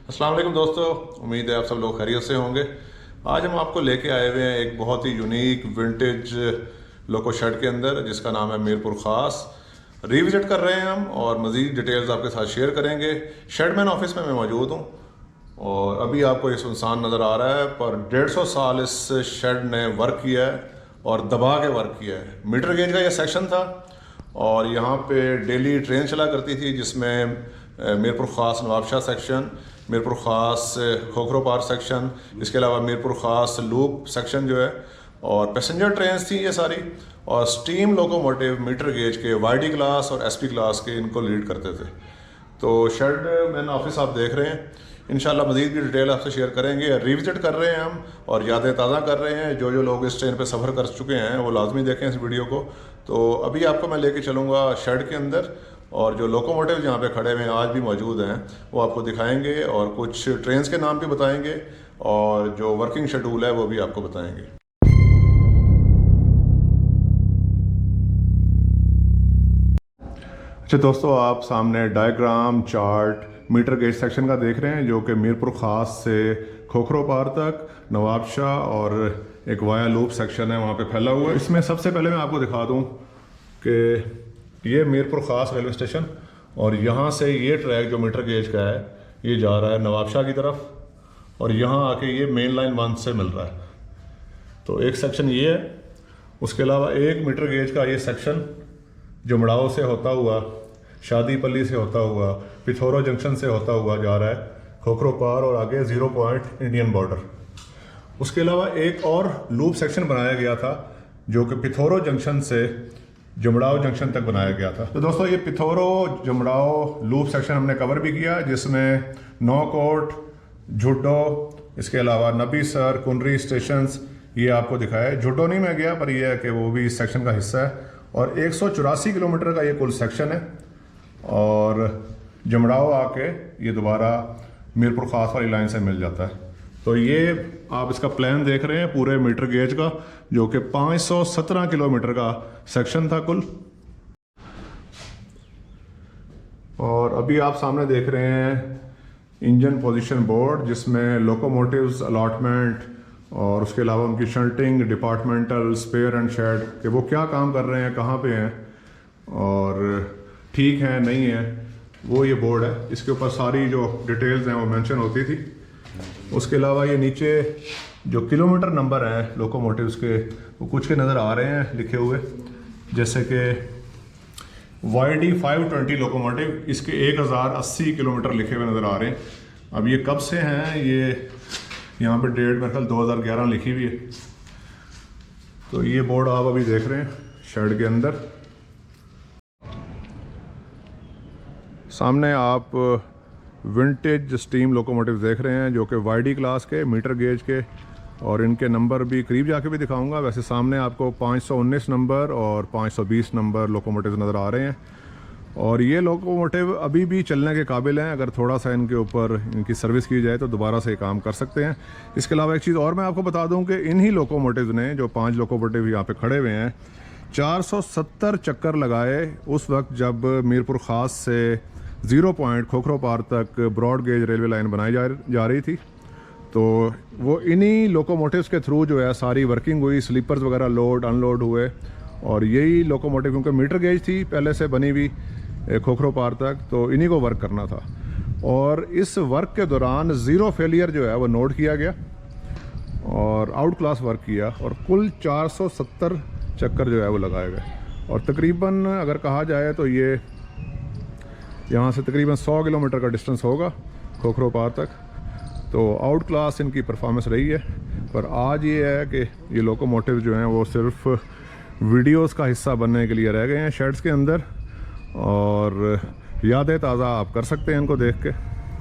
अस्सलाम वालेकुम दोस्तों, उम्मीद है आप सब लोग खैरियत से होंगे। आज हम आपको लेके आए हुए हैं एक बहुत ही यूनिक विंटेज लोको शेड के अंदर, जिसका नाम है मीरपुर ख़ास। रिविजिट कर रहे हैं हम और मज़ीद डिटेल्स आपके साथ शेयर करेंगे। शेडमैन ऑफिस में मैं मौजूद हूँ और अभी आपको ये सुनसान नज़र आ रहा है, पर 150 साल इस शेड ने वर्क किया है और दबा के वर्क किया है। मीटर गेज का ये सेक्शन था और यहाँ पे डेली ट्रेन चला करती थी, जिसमें मीरपुर ख़ास नवाबशाह सेक्शन, मीरपुर ख़ास खोखरो पार सेक्शन, इसके अलावा मीरपुर ख़ास लूप सेक्शन जो है, और पैसेंजर ट्रेन्स थी ये सारी, और स्टीम लोकोमोटिव मीटर गेज के वाईडी क्लास और एसपी क्लास के इनको लीड करते थे। तो शेड मैन ऑफिस आप देख रहे हैं, इंशाल्लाह मज़ीद की डिटेल आपसे शेयर करेंगे। रिविजिट कर रहे हैं हम और यादें ताज़ा कर रहे हैं। जो लोग इस ट्रेन पे सफ़र कर चुके हैं वो लाजमी देखें इस वीडियो को। तो अभी आपको मैं लेके चलूँगा शेड के अंदर, और जो लोकोमोटिव जहाँ पे खड़े हुए हैं आज भी मौजूद हैं वो आपको दिखाएंगे, और कुछ ट्रेन्स के नाम भी बताएंगे, और जो वर्किंग शेड्यूल है वो भी आपको बताएंगे। अच्छा दोस्तों, आप सामने diagram chart meter gauge section का देख रहे हैं, जो कि मीरपुर ख़ास से खोखरो पार तक, नवाबशाह और एक वाया लूप सेक्शन है वहाँ पे फैला हुआ है। इसमें सबसे पहले मैं आपको दिखा दूँ कि ये मीरपुर ख़ास रेलवे स्टेशन, और यहाँ से ये ट्रैक जो मीटर गेज का है ये जा रहा है नवाबशाह की तरफ, और यहाँ आके ये मेन लाइन 1 से मिल रहा है। तो एक सेक्शन ये है। उसके अलावा एक मीटर गेज का ये सेक्शन जुमड़ाओ से होता हुआ, शादी पल्ली से होता हुआ, पिथौरा जंक्शन से होता हुआ जा रहा है खोखरो पार और आगे 0 पॉइंट इंडियन बॉर्डर। उसके अलावा एक और लूप सेक्शन बनाया गया था जो कि पिथौरा जंक्शन से जुमड़ाओ जंक्शन तक बनाया गया था। तो दोस्तों, ये पिथौरा जुमड़ाओ लूप सेक्शन हमने कवर भी किया, जिसमें नौकोट, झुड्डो, इसके अलावा नबी सर, कुनरी स्टेशंस ये आपको दिखाया है। झुड्डो नहीं मैं गया, पर यह है कि वो भी इस सेक्शन का हिस्सा है। और 184 किलोमीटर का ये कुल सेक्शन है, और जुमड़ाओ आके ये दोबारा मीरपुर ख़ास वाली लाइन से मिल जाता है। तो ये आप इसका प्लान देख रहे हैं पूरे मीटर गेज का, जो कि 517 किलोमीटर का सेक्शन था कुल। और अभी आप सामने देख रहे हैं इंजन पोजीशन बोर्ड, जिसमें लोकोमोटिव्स अलॉटमेंट और उसके अलावा उनकी shunting, departmental, spare and shed कि वो क्या काम कर रहे हैं, कहाँ पे हैं और ठीक है नहीं है, वो ये बोर्ड है। इसके ऊपर सारी जो डिटेल्स हैं वो मेंशन होती थी। उसके अलावा ये नीचे जो किलोमीटर नंबर हैं लोकोमोटिव्स के, वो कुछ के नज़र आ रहे हैं लिखे हुए, जैसे कि YD 520 लोकोमोटिव, इसके 1080 किलोमीटर लिखे हुए नज़र आ रहे हैं। अब ये कब से हैं, ये यहाँ पे डेट मेरे ख्याल 2011 लिखी हुई है। तो ये बोर्ड आप अभी देख रहे हैं शेड के अंदर। सामने आप विंटेज स्टीम लोकोमोटिव देख रहे हैं, जो कि YD क्लास के मीटर गेज के, और इनके नंबर भी करीब जाके भी दिखाऊंगा। वैसे सामने आपको 519 नंबर और 520 नंबर लोकोमोटिव नज़र आ रहे हैं, और ये लोकोमोटिव अभी भी चलने के काबिल हैं। अगर थोड़ा सा इनके ऊपर इनकी सर्विस की जाए तो दोबारा से काम कर सकते हैं। इसके अलावा एक चीज़ और मैं आपको बता दूं कि इन्हीं लोकोमोटिव ने, जो 5 लोकोमोटिव यहाँ पे खड़े हुए हैं, 470 चक्कर लगाए उस वक्त जब मीरपुर ख़ास से 0 पॉइंट खोखरो पार तक ब्रॉड गेज रेलवे लाइन बनाई जा रही थी। तो वो इन्हीं लोकोमोटिव्स के थ्रू जो है सारी वर्किंग हुई, स्लीपर्स वगैरह लोड अनलोड हुए, और यही लोकोमोटिव क्योंकि मीटर गेज थी पहले से बनी हुई खोखरो पार तक, तो इन्हीं को वर्क करना था। और इस वर्क के दौरान 0 फेलियर जो है वो नोट किया गया और आउट क्लास वर्क किया, और कुल 470 चक्कर जो है वो लगाए गए। और तकरीबन अगर कहा जाए तो ये यहाँ से तकरीबन 100 किलोमीटर का डिस्टेंस होगा खोखरो पार तक। तो आउट क्लास इनकी परफॉर्मेंस रही है। पर आज ये है कि ये लोकोमोटिव जो हैं वो सिर्फ वीडियोस का हिस्सा बनने के लिए रह गए हैं शेड्स के अंदर, और यादें ताज़ा आप कर सकते हैं इनको देख के।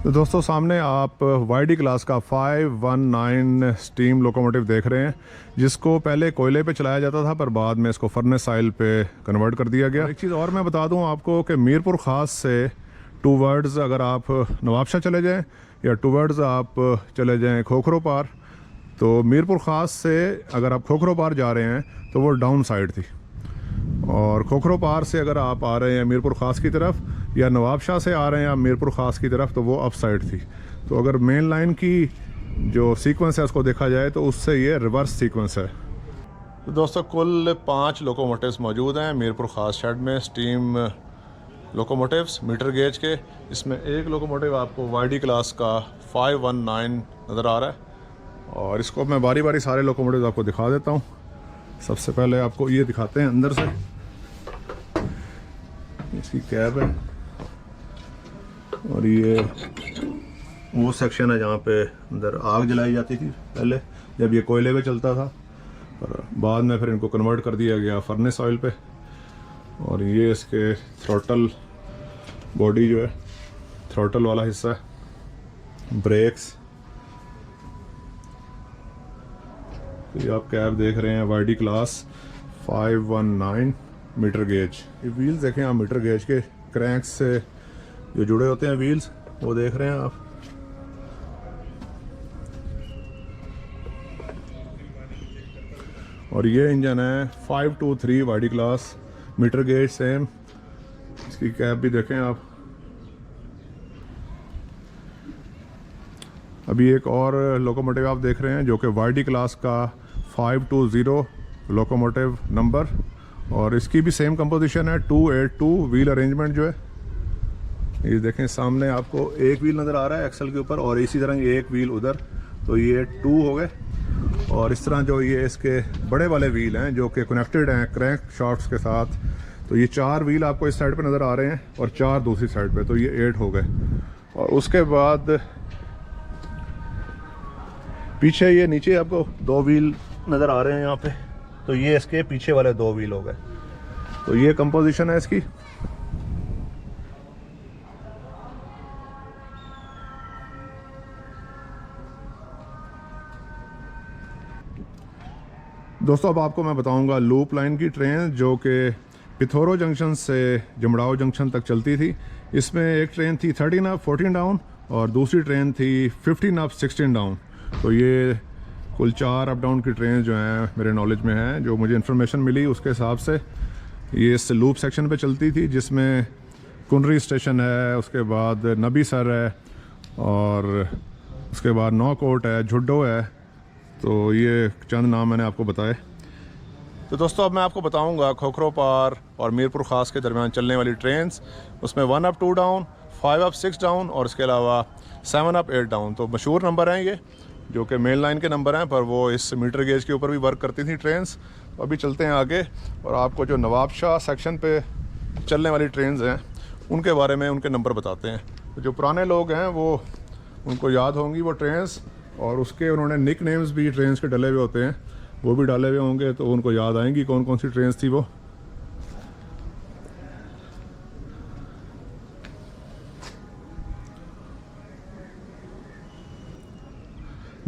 तो दोस्तों, सामने आप YD क्लास का 519 स्टीम लोकोमोटिव देख रहे हैं, जिसको पहले कोयले पे चलाया जाता था, पर बाद में इसको फर्नेस ऑयल पे कन्वर्ट कर दिया गया। एक चीज़ और मैं बता दूं आपको कि मीरपुर ख़ास से टूवर्ड्स अगर आप नवाबशाह चले जाएं या टूवर्ड्स आप चले जाएं खोखरो पार, तो मीरपुर ख़ास से अगर आप खोखरो पार जा रहे हैं तो वो डाउन साइड थी, और खोखरो पार से अगर आप आ रहे हैं मीरपुर ख़ास की तरफ या नवाबशाह से आ रहे हैं आप मीरपुर ख़ास की तरफ तो वो अप साइड थी। तो अगर मेन लाइन की जो सीक्वेंस है उसको देखा जाए तो उससे ये रिवर्स सीक्वेंस है। तो दोस्तों कुल 5 लोकोमोटिव्स मौजूद हैं मीरपुर ख़ास शेड में, स्टीम लोकोमोटिव्स मीटर गेज के। इसमें एक लोकोमोटिव आपको वाईडी क्लास का 519 नज़र आ रहा है और इसको मैं बारी बारी सारे लोकोमोटिव्स आपको दिखा देता हूँ। सबसे पहले आपको ये दिखाते हैं अंदर से, इसकी कैब है और ये वो सेक्शन है जहाँ पे अंदर आग जलाई जाती थी पहले जब ये कोयले पे चलता था, और बाद में फिर इनको कन्वर्ट कर दिया गया फर्नेस ऑयल पे। और ये इसके थ्रोटल बॉडी जो है, थ्रोटल वाला हिस्सा है, ब्रेक्स। तो ये आप कैब देख रहे हैं वाईडी क्लास 519 मीटर गेज। ये व्हील्स देखें आप मीटर गेज के, क्रैंक्स से जो जुड़े होते हैं व्हील्स वो देख रहे हैं आप। और ये इंजन है 523 वाईडी क्लास मीटर गेज सेम। इसकी कैब भी देखें आप। अभी एक और लोकोमोटिव आप देख रहे हैं जो कि वाईडी क्लास का 520 लोकोमोटिव नंबर, और इसकी भी सेम कंपोजिशन है 282 व्हील अरेंजमेंट जो है। ये देखें सामने आपको एक व्हील नज़र आ रहा है एक्सल के ऊपर और इसी तरह एक व्हील उधर, तो ये 2 हो गए। और इस तरह जो ये इसके बड़े वाले व्हील हैं जो कि कनेक्टेड हैं क्रैंक शाफ्ट्स के साथ, तो ये 4 व्हील आपको इस साइड पे नज़र आ रहे हैं और 4 दूसरी साइड पे, तो ये 8 हो गए। और उसके बाद पीछे ये नीचे आपको 2 व्हील नज़र आ रहे हैं यहाँ पे, तो ये इसके पीछे वाले 2 व्हील हो गए। तो ये कंपोजिशन है इसकी। दोस्तों अब आपको मैं बताऊंगा लूप लाइन की ट्रेन जो कि पिथोरो जंक्शन से जमड़ाओ जंक्शन तक चलती थी। इसमें एक ट्रेन थी 13 अप 14 डाउन और दूसरी ट्रेन थी 15 अप 16 डाउन। तो ये कुल 4 अप डाउन की ट्रेन जो हैं मेरे नॉलेज में हैं, जो मुझे इन्फॉर्मेशन मिली उसके हिसाब से ये इस लूप सेक्शन पे चलती थी, जिसमें कुनरी स्टेशन है, उसके बाद नबी सर है और उसके बाद नौकोट है, झुड्डो है। तो ये चंद नाम मैंने आपको बताए। तो दोस्तों अब मैं आपको बताऊंगा खोखरो पार और मीरपुर ख़ास के दरमियान चलने वाली ट्रेन्स। उसमें 1 अप 2 डाउन, 5 अप 6 डाउन और इसके अलावा 7 अप 8 डाउन। तो मशहूर नंबर हैं ये, जो कि मेन लाइन के नंबर हैं, पर वो इस मीटर गेज के ऊपर भी वर्क करती थी ट्रेन्स। तो अभी चलते हैं आगे और आपको जो नवाबशाह सेक्शन पे चलने वाली ट्रेन्स हैं उनके बारे में उनके नंबर बताते हैं। तो जो पुराने लोग हैं वो उनको याद होंगी वो ट्रेन्स, और उसके उन्होंने निक नेम्स भी ट्रेन्स के डले हुए होते हैं, वो भी डाले हुए होंगे, तो उनको याद आएंगी कौन कौन सी ट्रेन्स थी वो।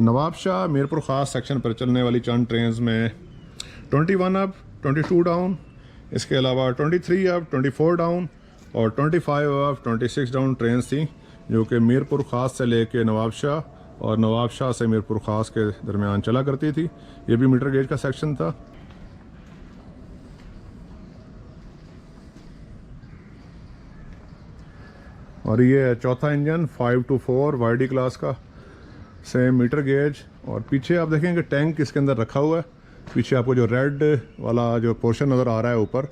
नवाबशाह मीरपुर ख़ास सेक्शन पर चलने वाली चंद ट्रेन्स में 21 अप 22 डाउन, इसके अलावा 23 अप 24 डाउन और 25 अप 26 डाउन ट्रेन्स थी, जो कि मीरपुर ख़ास से लेके नवाबशाह और नवाबशाह से मीरपुर ख़ास के दरमियान चला करती थी। ये भी मीटर गेज का सेक्शन था। और ये चौथा इंजन 524 वाईडी क्लास का सेम मीटर गेज। और पीछे आप देखेंगे टैंक इसके अंदर रखा हुआ है। पीछे आपको जो रेड वाला जो पोर्शन नज़र आ रहा है ऊपर,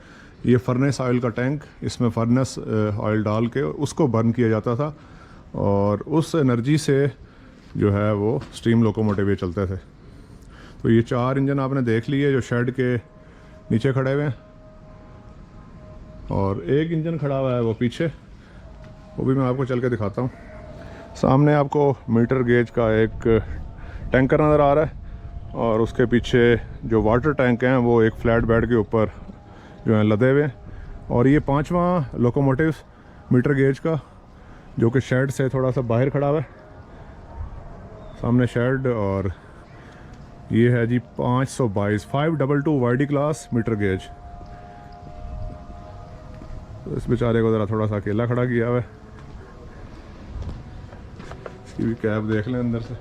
ये फर्नेस ऑयल का टैंक, इसमें फर्नेस ऑयल डाल के उसको बर्न किया जाता था और उस एनर्जी से जो है वो स्टीम लोकोमोटिव ये चलते थे। तो ये 4 इंजन आपने देख लिए जो शेड के नीचे खड़े हुए हैं, और एक इंजन खड़ा हुआ है वो पीछे, वो भी मैं आपको चल के दिखाता हूँ। सामने आपको मीटर गेज का एक टैंकर नज़र आ रहा है और उसके पीछे जो वाटर टैंक हैं वो एक फ्लैट बेड के ऊपर जो है लदे हुए हैं। और ये 5वां लोकोमोटिव मीटर गेज का जो कि शेड से थोड़ा सा बाहर खड़ा हुआ है, सामने शेड। और ये है जी 522 522 वाईडी क्लास मीटर गेज। तो इस बेचारे को ज़रा थोड़ा सा अकेला खड़ा किया हुआ है। इसकी भी कैब देख लें अंदर से।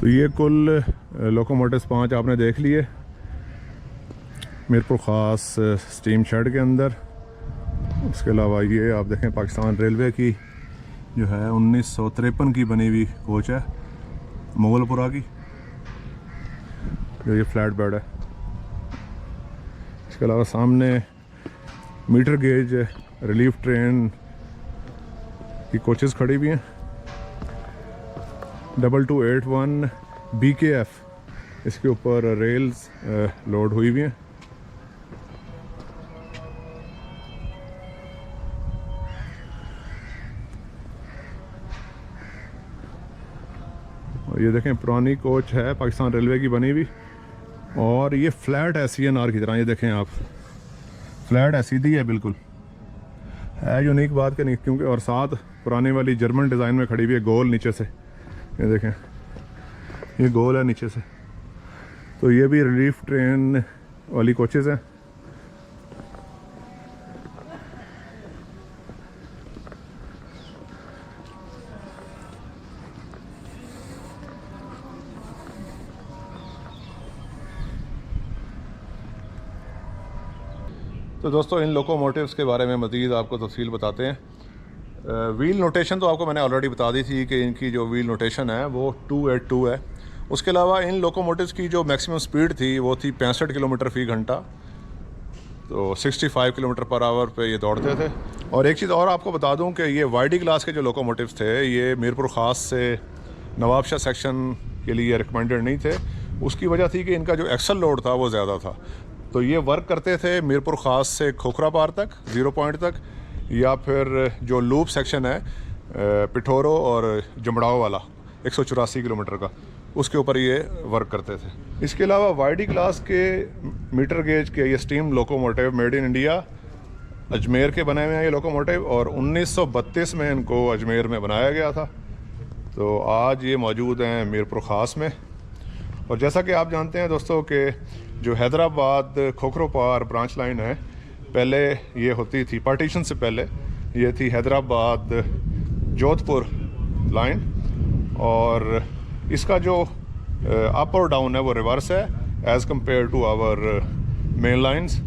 तो ये कुल लोकोमोटिव्स 5 आपने देख लिए मीरपुर ख़ास स्टीम शेड के अंदर। उसके अलावा ये आप देखें पाकिस्तान रेलवे की जो है 1953 की बनी हुई कोच है मुगलपुरा की, जो ये फ्लैट बेड है। इसके अलावा सामने मीटर गेज रिलीफ ट्रेन की कोचेज़ खड़ी हुई हैं। 2281 BKF इसके ऊपर रेल्स लोड हुई हुई हैं। और ये देखें पुरानी कोच है पाकिस्तान रेलवे की बनी हुई, और ये फ्लैट है CNR की तरह। ये देखें आप, फ्लैट है, सीधी है, बिल्कुल है यूनिक बात के नहीं, क्योंकि और साथ पुरानी वाली जर्मन डिज़ाइन में खड़ी हुई है, गोल नीचे से। ये देखें, ये गोल है नीचे से। तो ये भी रिलीफ ट्रेन वाली कोचेज़ हैं। तो दोस्तों इन लोकोमोटिव्स के बारे में मज़ीद आपको तफसील बताते हैं। व्हील नोटेशन तो आपको मैंने ऑलरेडी बता दी थी कि इनकी जो व्हील नोटेशन है वो 282 है। उसके अलावा इन लोकोमोटिव्स की जो मैक्सिमम स्पीड थी वो थी 65 किलोमीटर फ़ी घंटा, तो 65 किलोमीटर पर आवर पे ये दौड़ते थे। और एक चीज़ और आपको बता दूं कि ये YD क्लास के जो लोकोमोटिव्स थे ये मीरपुर ख़ास से नवाबशाह सेक्शन के लिए रिकमेंडेड नहीं थे। उसकी वजह थी कि इनका जो एक्सल लोड था वो ज़्यादा था। तो ये वर्क करते थे मीरपुर ख़ास से खोखरा पार तक, 0 पॉइंट तक, या फिर जो लूप सेक्शन है पिठोरो और जमड़ाओ वाला 184 किलोमीटर का, उसके ऊपर ये वर्क करते थे। इसके अलावा YD क्लास के मीटर गेज के ये steam locomotive made in India Ajmer के बने हुए हैं ये लोकोमोटिव, और 1932 में इनको अजमेर में बनाया गया था। तो आज ये मौजूद हैं मीरपुर ख़ास में। और जैसा कि आप जानते हैं दोस्तों कि जो हैदराबाद खोखरो पार ब्रांच लाइन है, पहले ये होती थी, पार्टीशन से पहले ये थी हैदराबाद जोधपुर लाइन, और इसका जो अप और डाउन है वो रिवर्स है as compare to our main lines.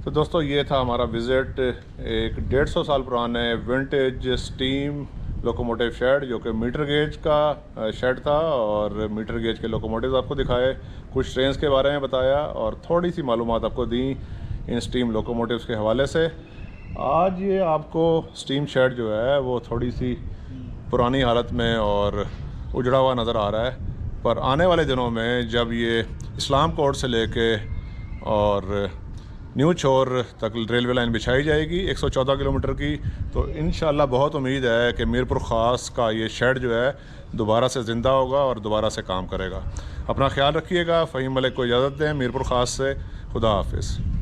तो दोस्तों ये था हमारा विज़िट एक 150 साल पुराने विंटेज स्टीम लोकोमोटिव शेड, जो कि मीटर गेज का शेड था, और मीटर गेज के लोकोमोटिव आपको दिखाए, कुछ ट्रेन्स के बारे में बताया, और थोड़ी सी मालूमात आपको दी इन स्टीम लोकोमोटिव्स के हवाले से। आज ये आपको स्टीम शेड जो है वो थोड़ी सी पुरानी हालत में और उजड़ा हुआ नज़र आ रहा है, पर आने वाले दिनों में जब ये इस्लाम कोर्ट से लेके और न्यू छोर तक रेलवे लाइन बिछाई जाएगी 114 किलोमीटर की, तो इंशाल्लाह बहुत उम्मीद है कि मीरपुर ख़ास का ये शेड जो है दोबारा से ज़िंदा होगा और दोबारा से काम करेगा। अपना ख्याल रखिएगा। फ़हीम मलिक को इजाज़त दें मीरपुर ख़ास से। खुदा हाफिज़।